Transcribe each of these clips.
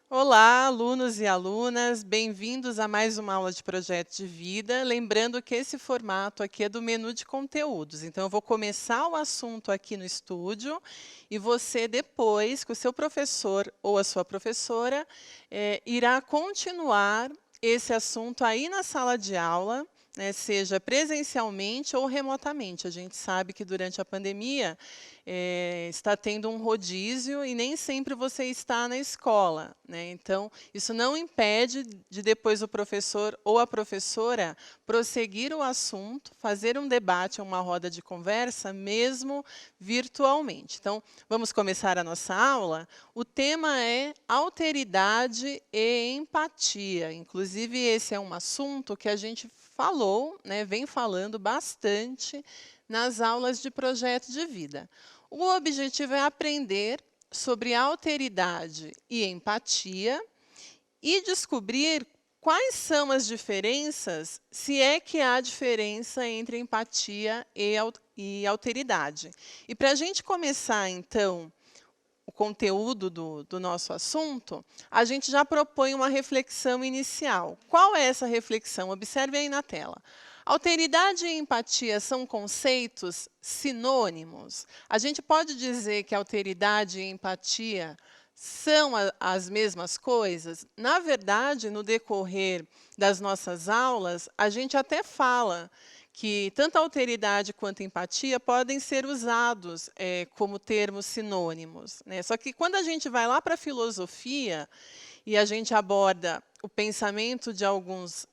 Olá, alunos e alunas, bem-vindos a mais uma aula de projeto de vida. Lembrando que esse formato aqui é do menu de conteúdos. Então, eu vou começar o assunto aqui no estúdio e você depois, com o seu professor ou a sua professora, irá continuar esse assunto aí na sala de aula, né, seja presencialmente ou remotamente. A gente sabe que durante a pandemia está tendo um rodízio e nem sempre você está na escola, né? Então, isso não impede de depois o professor ou a professora prosseguir o assunto, fazer um debate, uma roda de conversa, mesmo virtualmente. Então, vamos começar a nossa aula. O tema é alteridade e empatia. Inclusive, esse é um assunto que a gente falou, né, vem falando bastante nas aulas de projeto de vida. O objetivo é aprender sobre alteridade e empatia e descobrir quais são as diferenças, se é que há diferença entre empatia e alteridade. E para a gente começar, então, o conteúdo do nosso assunto, a gente já propõe uma reflexão inicial. Qual é essa reflexão? Observe aí na tela. Alteridade e empatia são conceitos sinônimos? A gente pode dizer que alteridade e empatia são as mesmas coisas? Na verdade, no decorrer das nossas aulas, a gente até fala que tanto a alteridade quanto a empatia podem ser usados como termos sinônimos, né? Só que quando a gente vai lá para a filosofia e a gente aborda o pensamento de alguns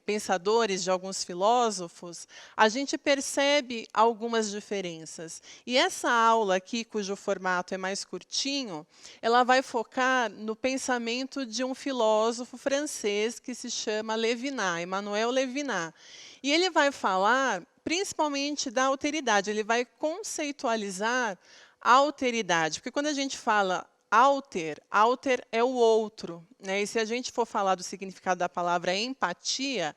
pensadores, de alguns filósofos, a gente percebe algumas diferenças. E essa aula aqui, cujo formato é mais curtinho, ela vai focar no pensamento de um filósofo francês que se chama Levinas, Emmanuel Levinas. E ele vai falar principalmente da alteridade, ele vai conceitualizar a alteridade, porque quando a gente fala alter é o outro, né? E se a gente for falar do significado da palavra empatia,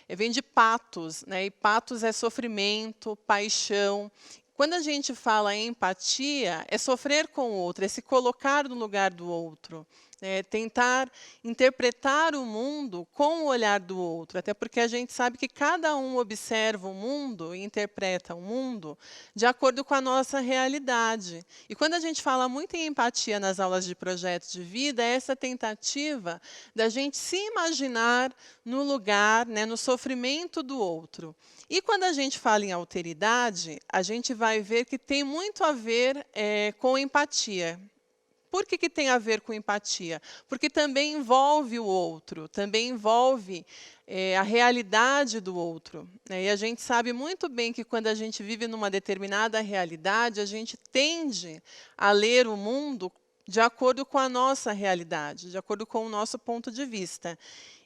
vem de patos, né? E patos é sofrimento, paixão. Quando a gente fala em empatia, é sofrer com o outro, é se colocar no lugar do outro, é tentar interpretar o mundo com o olhar do outro, até porque a gente sabe que cada um observa o mundo e interpreta o mundo de acordo com a nossa realidade. E quando a gente fala muito em empatia nas aulas de projetos de vida, é essa tentativa da gente se imaginar no lugar, né, no sofrimento do outro. E quando a gente fala em alteridade, a gente vai ver que tem muito a ver com empatia. Por que tem a ver com empatia? Porque também envolve o outro, também envolve a realidade do outro, né? E a gente sabe muito bem que quando a gente vive numa determinada realidade, a gente tende a ler o mundo de acordo com a nossa realidade, de acordo com o nosso ponto de vista.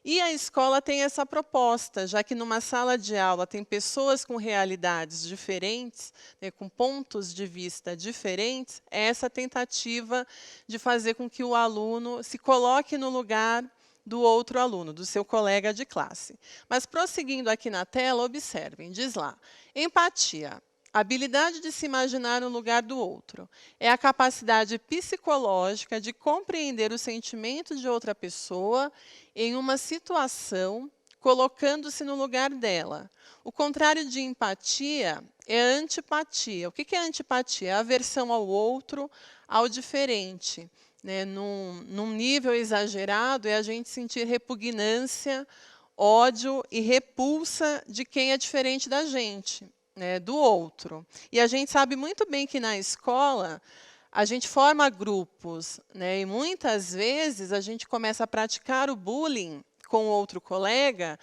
E a escola tem essa proposta, já que numa sala de aula tem pessoas com realidades diferentes, né, com pontos de vista diferentes, é essa tentativa de fazer com que o aluno se coloque no lugar do outro aluno, do seu colega de classe. Mas prosseguindo aqui na tela, observem, diz lá, empatia. A habilidade de se imaginar no lugar do outro. É a capacidade psicológica de compreender os sentimentos de outra pessoa em uma situação, colocando-se no lugar dela. O contrário de empatia é antipatia. O que é antipatia? É a aversão ao outro, ao diferente. Né? Num nível exagerado, é a gente sentir repugnância, ódio e repulsa de quem é diferente da gente, né? Do outro. E a gente sabe muito bem que na escola a gente forma grupos, né? E muitas vezes a gente começa a praticar o bullying com outro colega,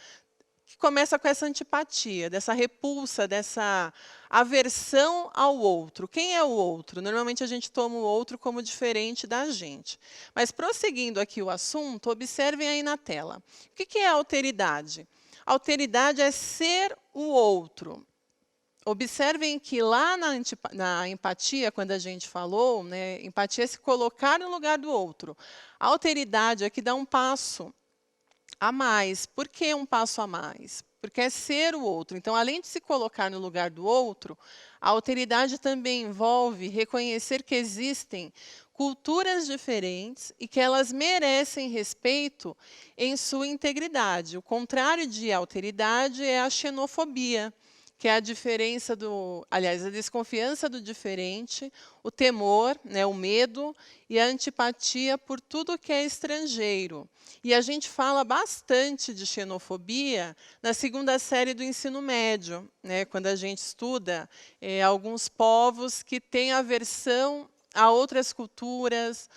que começa com essa antipatia, dessa repulsa, dessa aversão ao outro. Quem é o outro? Normalmente a gente toma o outro como diferente da gente. Mas prosseguindo aqui o assunto, observem aí na tela. O que é alteridade? Alteridade é ser o outro. Observem que lá na empatia, quando a gente falou, né, empatia é se colocar no lugar do outro. A alteridade é que dá um passo a mais. Por que um passo a mais? Porque é ser o outro. Então, além de se colocar no lugar do outro, a alteridade também envolve reconhecer que existem culturas diferentes e que elas merecem respeito em sua integridade. O contrário de alteridade é a xenofobia, que é a diferença aliás, a desconfiança do diferente, o temor, né, o medo e a antipatia por tudo que é estrangeiro. E a gente fala bastante de xenofobia na segunda série do ensino médio, né, quando a gente estuda alguns povos que têm aversão a outras culturas,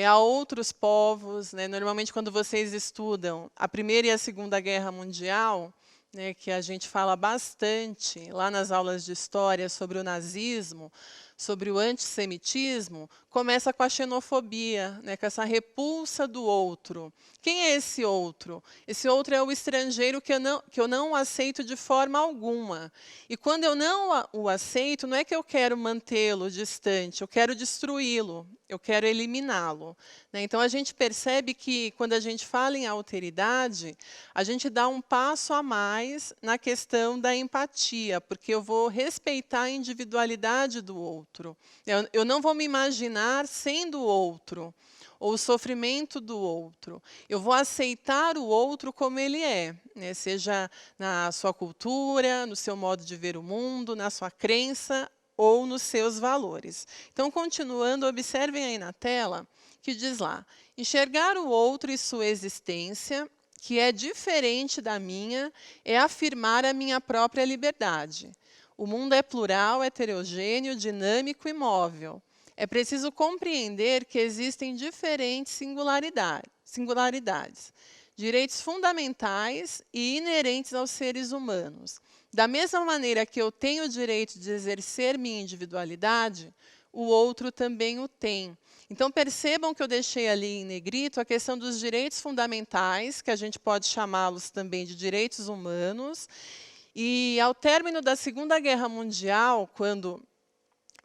a outros povos, né. Normalmente, quando vocês estudam a Primeira e a Segunda Guerra Mundial, né, que a gente fala bastante lá nas aulas de história sobre o nazismo, sobre o antissemitismo, começa com a xenofobia, né, com essa repulsa do outro. Quem é esse outro? Esse outro é o estrangeiro que eu não aceito de forma alguma. E quando eu não o aceito, não é que eu quero mantê-lo distante, eu quero destruí-lo, eu quero eliminá-lo, né? Então, a gente percebe que, quando a gente fala em alteridade, a gente dá um passo a mais na questão da empatia, porque eu vou respeitar a individualidade do outro. Eu não vou me imaginar sendo o outro, ou o sofrimento do outro. Eu vou aceitar o outro como ele é, né? Seja na sua cultura, no seu modo de ver o mundo, na sua crença ou nos seus valores. Então, continuando, observem aí na tela que diz lá: enxergar o outro e sua existência, que é diferente da minha, é afirmar a minha própria liberdade. O mundo é plural, heterogêneo, dinâmico e móvel. É preciso compreender que existem diferentes singularidades, direitos fundamentais e inerentes aos seres humanos. Da mesma maneira que eu tenho o direito de exercer minha individualidade, o outro também o tem. Então, percebam que eu deixei ali em negrito a questão dos direitos fundamentais, que a gente pode chamá-los também de direitos humanos. E, ao término da Segunda Guerra Mundial, quando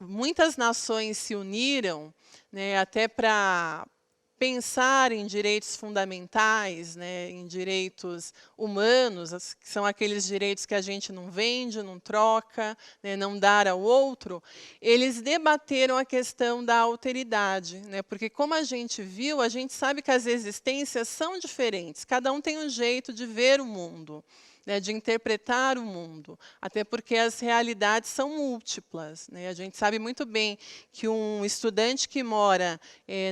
muitas nações se uniram, né, até para pensar em direitos fundamentais, né, em direitos humanos, que são aqueles direitos que a gente não vende, não troca, né, não dar ao outro, eles debateram a questão da alteridade, né, porque, como a gente viu, a gente sabe que as existências são diferentes, cada um tem um jeito de ver o mundo, né, de interpretar o mundo, até porque as realidades são múltiplas, né? A gente sabe muito bem que um estudante que mora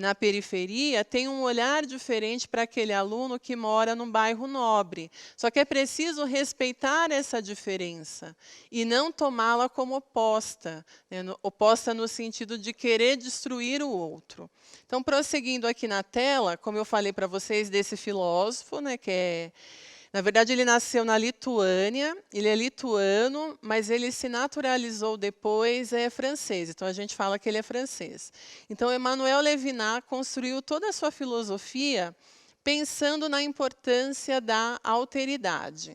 na periferia tem um olhar diferente para aquele aluno que mora num bairro nobre. Só que é preciso respeitar essa diferença e não tomá-la como oposta, né? Oposta no sentido de querer destruir o outro. Então, prosseguindo aqui na tela, como eu falei para vocês desse filósofo, né, na verdade, ele nasceu na Lituânia, ele é lituano, mas ele se naturalizou depois, é francês. Então, a gente fala que ele é francês. Então, Emmanuel Levinas construiu toda a sua filosofia pensando na importância da alteridade.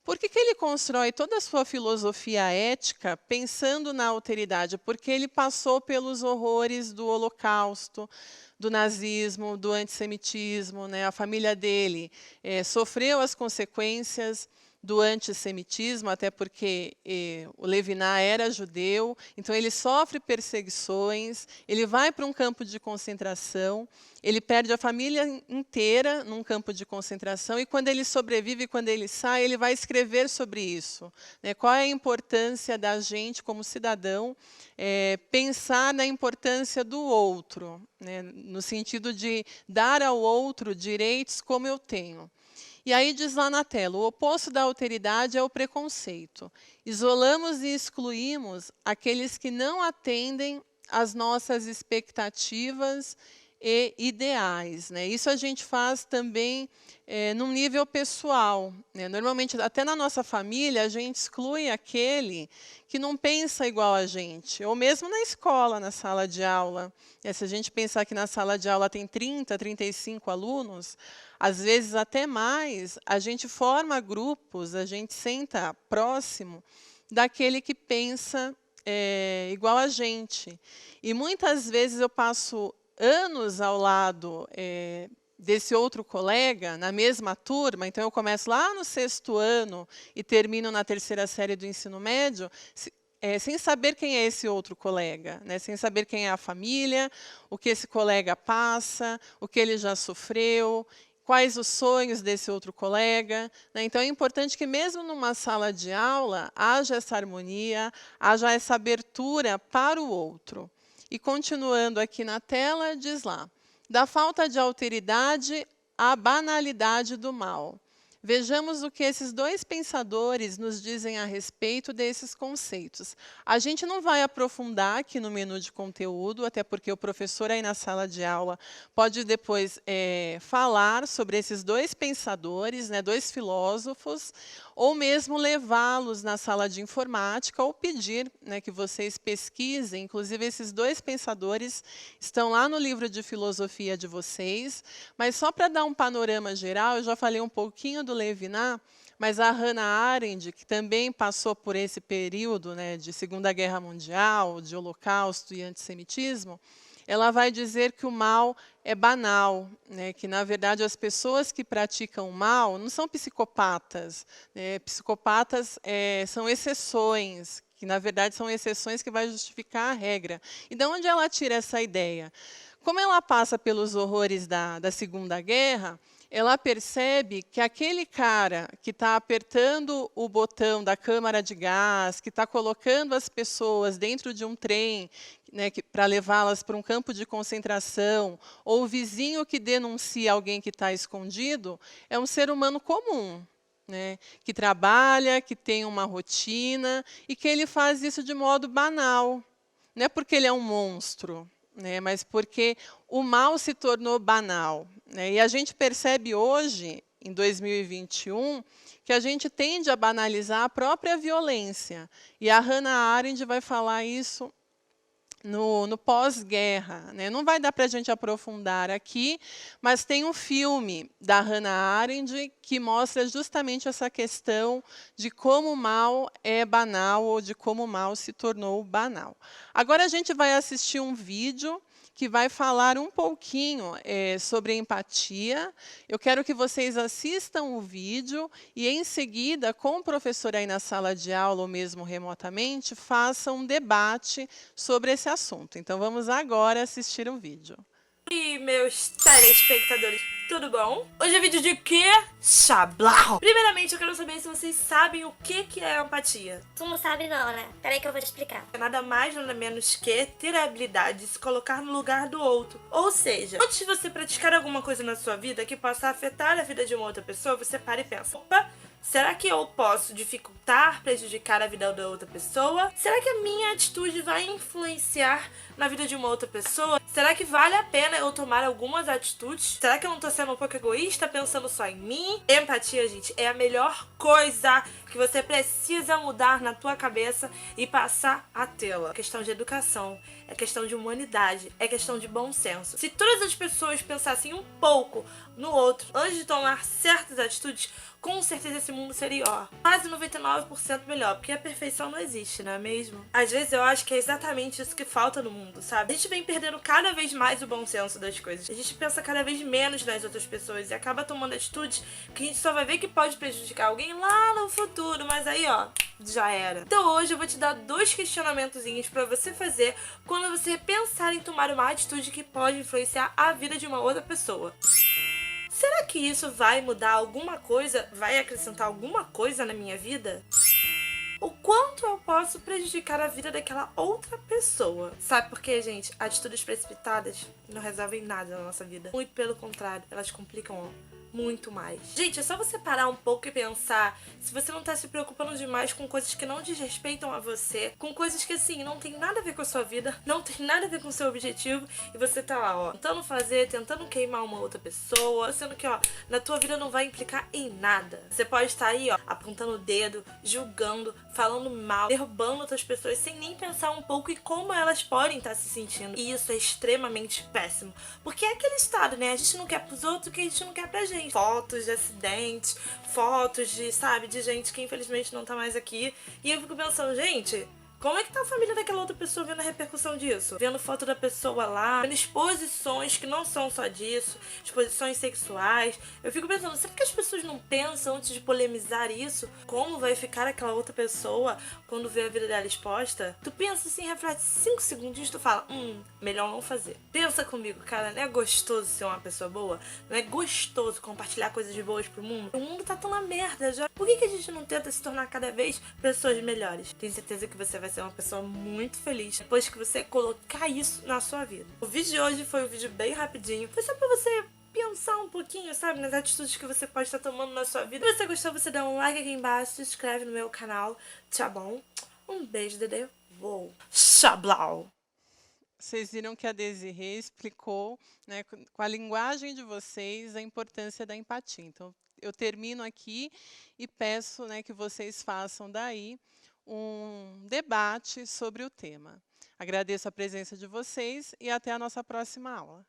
Por que ele constrói toda a sua filosofia ética pensando na alteridade? Porque ele passou pelos horrores do Holocausto, do nazismo, do antissemitismo, né? A família dele sofreu as consequências do antissemitismo, até porque o Levinas era judeu, então ele sofre perseguições, ele vai para um campo de concentração, ele perde a família inteira num campo de concentração, e quando ele sobrevive, quando ele sai, ele vai escrever sobre isso, né? Qual é a importância da gente, como cidadão, pensar na importância do outro, né? No sentido de dar ao outro direitos como eu tenho. E aí diz lá na tela: o oposto da alteridade é o preconceito. Isolamos e excluímos aqueles que não atendem às nossas expectativas e ideais, né? Isso a gente faz também num nível pessoal, né? Normalmente, até na nossa família, a gente exclui aquele que não pensa igual a gente, ou mesmo na escola, na sala de aula. Se a gente pensar que na sala de aula tem 30, 35 alunos, às vezes até mais, a gente forma grupos, a gente senta próximo daquele que pensa igual a gente. E muitas vezes eu passo anos ao lado desse outro colega, na mesma turma, então eu começo lá no 6º ano e termino na 3ª série do ensino médio. sem saber quem é esse outro colega, né? Sem saber quem é a família, o que esse colega passa, o que ele já sofreu, quais os sonhos desse outro colega, né? Então, é importante que, mesmo numa sala de aula, haja essa harmonia, haja essa abertura para o outro. E continuando aqui na tela, diz lá: da falta de alteridade à banalidade do mal. Vejamos o que esses dois pensadores nos dizem a respeito desses conceitos. A gente não vai aprofundar aqui no menu de conteúdo, até porque o professor aí na sala de aula pode depois falar sobre esses dois pensadores, né, dois filósofos, ou mesmo levá-los na sala de informática ou pedir, né, que vocês pesquisem. Inclusive, esses dois pensadores estão lá no livro de filosofia de vocês. Mas só para dar um panorama geral, eu já falei um pouquinho do Levinas, mas a Hannah Arendt, que também passou por esse período, né, de Segunda Guerra Mundial, de Holocausto e antissemitismo, ela vai dizer que o mal é banal, né, que, na verdade, as pessoas que praticam o mal não são psicopatas. Né, psicopatas são exceções, que, na verdade, são exceções que vai justificar a regra. E de onde ela tira essa ideia? Como ela passa pelos horrores da Segunda Guerra, ela percebe que aquele cara que está apertando o botão da câmara de gás, que está colocando as pessoas dentro de um trem, né, para levá-las para um campo de concentração, ou o vizinho que denuncia alguém que está escondido, é um ser humano comum, né, que trabalha, que tem uma rotina, e que ele faz isso de modo banal. Não é porque ele é um monstro, né, mas porque o mal se tornou banal. Né, e a gente percebe hoje, em 2021, que a gente tende a banalizar a própria violência. E a Hannah Arendt vai falar isso no pós-guerra. Né? Não vai dar para a gente aprofundar aqui, mas tem um filme da Hannah Arendt que mostra justamente essa questão de como o mal é banal ou de como o mal se tornou banal. Agora a gente vai assistir um vídeo que vai falar um pouquinho sobre empatia. Eu quero que vocês assistam o vídeo e, em seguida, com o professor aí na sala de aula ou mesmo remotamente, façam um debate sobre esse assunto. Então, vamos agora assistir o vídeo. E meus telespectadores, tudo bom? Hoje é vídeo de quê? Chablau! Primeiramente, eu quero saber se vocês sabem o que é empatia. Tu não sabe não, né? Peraí que eu vou te explicar. É nada mais, nada menos que ter a habilidade de se colocar no lugar do outro. Ou seja, antes de você praticar alguma coisa na sua vida que possa afetar a vida de uma outra pessoa, você para e pensa: opa, será que eu posso dificultar, prejudicar a vida da outra pessoa? Será que a minha atitude vai influenciar na vida de uma outra pessoa? Será que vale a pena eu tomar algumas atitudes? Será que eu não tô sendo um pouco egoísta, pensando só em mim? Empatia, gente, é a melhor coisa que você precisa mudar na tua cabeça e passar a tê-la. É questão de educação, é questão de humanidade, é questão de bom senso. Se todas as pessoas pensassem um pouco no outro antes de tomar certas atitudes, com certeza esse mundo seria, quase 99% melhor, porque a perfeição não existe, não é mesmo? Às vezes eu acho que é exatamente isso que falta no mundo, sabe? A gente vem perdendo cada vez mais o bom senso das coisas. A gente pensa cada vez menos nas outras pessoas e acaba tomando atitudes que a gente só vai ver que pode prejudicar alguém lá no futuro, mas aí, já era. Então hoje eu vou te dar 2 questionamentozinhos pra você fazer quando você pensar em tomar uma atitude que pode influenciar a vida de uma outra pessoa. Será que isso vai mudar alguma coisa? Vai acrescentar alguma coisa na minha vida? O quanto eu posso prejudicar a vida daquela outra pessoa? Sabe por quê, gente? Atitudes precipitadas não resolvem nada na nossa vida. Muito pelo contrário, elas complicam muito mais. Gente, é só você parar um pouco e pensar se você não tá se preocupando demais com coisas que não desrespeitam a você, com coisas que, assim, não tem nada a ver com a sua vida, não tem nada a ver com o seu objetivo, e você tá lá, tentando fazer, tentando queimar uma outra pessoa, sendo que, na tua vida não vai implicar em nada. Você pode estar aí, apontando o dedo, julgando, falando mal, derrubando outras pessoas sem nem pensar um pouco em como elas podem estar se sentindo. E isso é extremamente péssimo, porque é aquele estado, né? A gente não quer pros outros o que a gente não quer pra gente. Fotos de acidentes, fotos de, sabe, de gente que infelizmente não tá mais aqui. E eu fico pensando, gente, Como é que tá a família daquela outra pessoa vendo a repercussão disso? Vendo foto da pessoa lá, vendo exposições que não são só disso, exposições sexuais. Eu fico pensando, será que as pessoas não pensam antes de polemizar isso? Como vai ficar aquela outra pessoa quando vê a vida dela exposta? Tu pensa assim, reflete 5 segundinhos, tu fala, melhor não fazer. Pensa comigo, cara, não é gostoso ser uma pessoa boa? Não é gostoso compartilhar coisas boas pro mundo? O mundo tá tão na merda já. Por que a gente não tenta se tornar cada vez pessoas melhores? Tenho certeza que você vai ser uma pessoa muito feliz depois que você colocar isso na sua vida. O vídeo de hoje foi um vídeo bem rapidinho. Foi só pra você pensar um pouquinho, sabe, nas atitudes que você pode estar tomando na sua vida. Se você gostou, você dá um like aqui embaixo, se inscreve no meu canal, tá bom? Um beijo, Dedê. Vou. Xablau! Vocês viram que a Desirê explicou, né, com a linguagem de vocês, a importância da empatia. Então, eu termino aqui e peço, né, que vocês façam daí um debate sobre o tema. Agradeço a presença de vocês e até a nossa próxima aula.